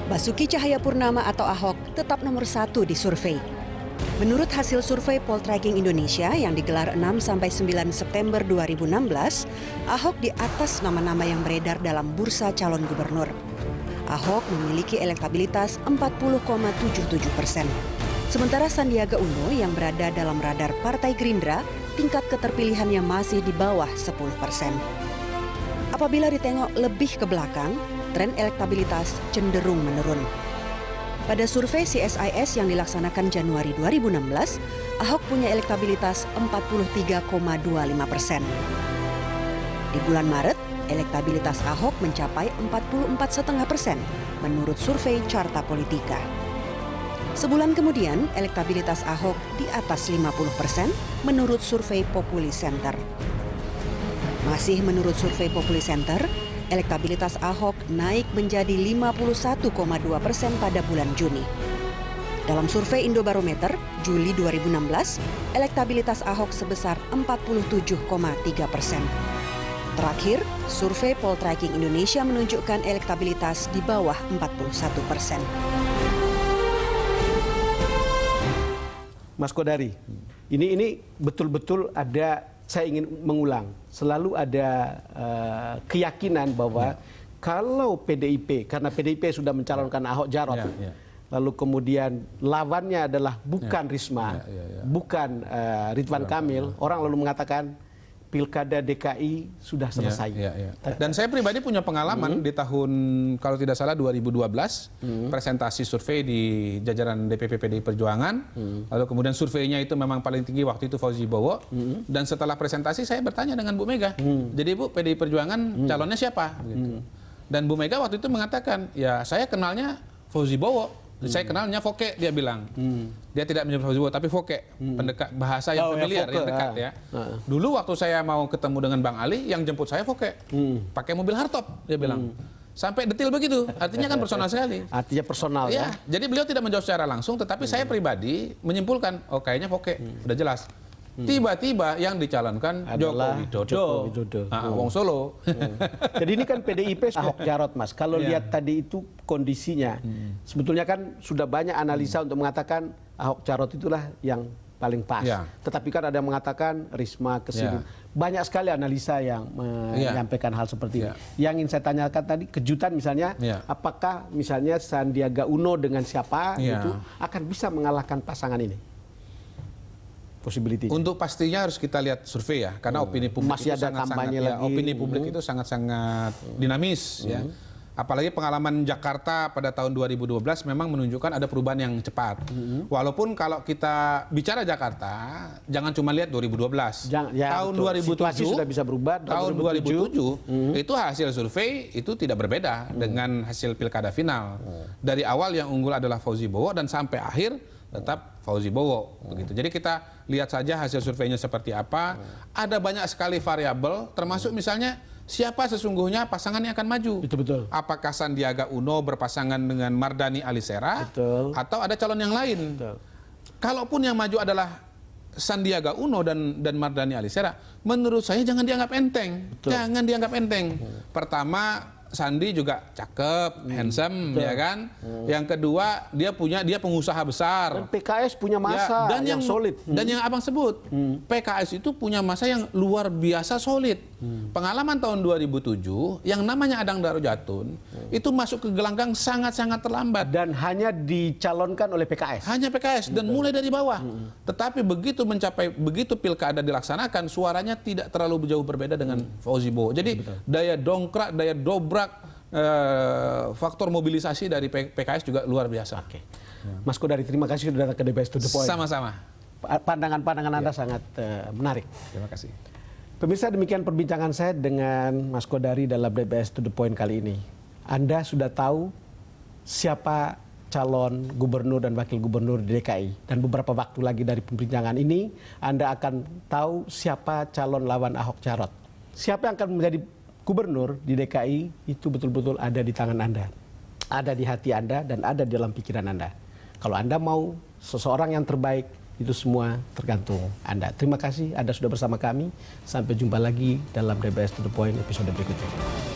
Basuki Cahayapurnama atau Ahok tetap nomor 1 di survei. Menurut hasil survei Poltreking Indonesia yang digelar 6-9 September 2016, Ahok di atas nama-nama yang beredar dalam bursa calon gubernur. Ahok memiliki elektabilitas 40,77%. Sementara Sandiaga Uno yang berada dalam radar Partai Gerindra, tingkat keterpilihannya masih di bawah 10%. Apabila ditengok lebih ke belakang, tren elektabilitas cenderung menurun. Pada survei CSIS yang dilaksanakan Januari 2016, Ahok punya elektabilitas 43,25%. Di bulan Maret, elektabilitas Ahok mencapai 44,5% menurut survei Carta Politika. Sebulan kemudian, elektabilitas Ahok di atas 50% menurut survei Populi Center. Masih menurut survei Populi Center, elektabilitas Ahok naik menjadi 51,2% pada bulan Juni. Dalam survei Indobarometer, Juli 2016, elektabilitas Ahok sebesar 47,3%. Terakhir, survei Poltreking Indonesia menunjukkan elektabilitas di bawah 41%. Mas Kodari, ini betul-betul ada, saya ingin mengulang, selalu ada keyakinan bahwa kalau PDIP, karena PDIP sudah mencalonkan Ahok Jarot, lalu kemudian lawannya adalah bukan Risma, bukan Ridwan Kamil, orang lalu mengatakan Pilkada DKI sudah selesai. Dan saya pribadi punya pengalaman di tahun, kalau tidak salah 2012, presentasi survei di jajaran DPP PDI Perjuangan, lalu kemudian surveinya itu memang paling tinggi waktu itu Fauzi Bowo, dan setelah presentasi saya bertanya dengan Bu Mega, jadi Bu, PDI Perjuangan calonnya siapa? Gitu. Dan Bu Mega waktu itu mengatakan, ya saya kenalnya Fauzi Bowo. Saya kenalnya Foke, dia bilang. Dia tidak menyebut Fauzi Bowo, tapi Foke. Pendekat, bahasa yang familiar, yang dekat ya. Dulu waktu saya mau ketemu dengan Bang Ali, yang jemput saya Foke. Pakai mobil hardtop, dia bilang. Sampai detil begitu, artinya kan personal sekali. Artinya personal ya. Jadi beliau tidak menjawab secara langsung, tetapi saya pribadi menyimpulkan, oh kayaknya Foke, udah jelas. Tiba-tiba yang dicalonkan adalah Joko Widodo. Wong Solo. Jadi ini kan PDIP Ahok Jarot, Mas. Kalau lihat tadi itu kondisinya, sebetulnya kan sudah banyak analisa untuk mengatakan Ahok Jarot itulah yang paling pas. Tetapi kan ada yang mengatakan Risma kesini. Banyak sekali analisa yang menyampaikan hal seperti ini. Yang ingin saya tanyakan tadi, kejutan misalnya, apakah misalnya Sandiaga Uno dengan siapa itu akan bisa mengalahkan pasangan ini? Untuk pastinya harus kita lihat survei ya, karena opini publik masih itu ada kampanye lagi. Opini publik itu sangat-sangat dinamis ya. Apalagi pengalaman Jakarta pada tahun 2012 memang menunjukkan ada perubahan yang cepat. Walaupun kalau kita bicara Jakarta, jangan cuma lihat 2012. Tahun 2007 sudah bisa berubah. Tahun 2007 itu hasil survei itu tidak berbeda dengan hasil pilkada final. Dari awal yang unggul adalah Fauzi Bowo dan sampai akhir tetap Fauzi Bowo begitu. Jadi kita lihat saja hasil surveinya seperti apa. Ada banyak sekali variabel, termasuk misalnya siapa sesungguhnya pasangan yang akan maju. Betul. Apakah Sandiaga Uno berpasangan dengan Mardhani Alisera atau ada calon yang lain. Kalaupun yang maju adalah Sandiaga Uno dan Mardhani Alisera, menurut saya jangan dianggap enteng. Jangan dianggap enteng. Pertama, Sandi juga cakep, handsome, ya kan. Yang kedua, dia pengusaha besar. Dan PKS punya masa yang solid. Dan yang abang sebut, PKS itu punya masa yang luar biasa solid. Pengalaman tahun 2007, yang namanya Adang Daro Jatun, itu masuk ke gelanggang sangat-sangat terlambat. Dan hanya dicalonkan oleh PKS. Hanya PKS, dan mulai dari bawah. Tetapi begitu pilkada dilaksanakan, suaranya tidak terlalu jauh berbeda dengan Fauzi Bowo. Jadi daya dongkrak, daya dobrak, faktor mobilisasi dari PKS juga luar biasa. Mas Kodari, terima kasih sudah datang ke DBS To The Point. Sama-sama. Pandangan-pandangan Anda sangat menarik. Terima kasih. Pemirsa, demikian perbincangan saya dengan Mas Kodari dalam DBS To The Point kali ini. Anda sudah tahu siapa calon gubernur dan wakil gubernur di DKI. Dan beberapa waktu lagi dari perbincangan ini, Anda akan tahu siapa calon lawan Ahok Jarot. Siapa yang akan menjadi gubernur di DKI itu betul-betul ada di tangan Anda. Ada di hati Anda dan ada di dalam pikiran Anda. Kalau Anda mau seseorang yang terbaik, itu semua tergantung Anda. Terima kasih Anda sudah bersama kami. Sampai jumpa lagi dalam DBS To The Point episode berikutnya.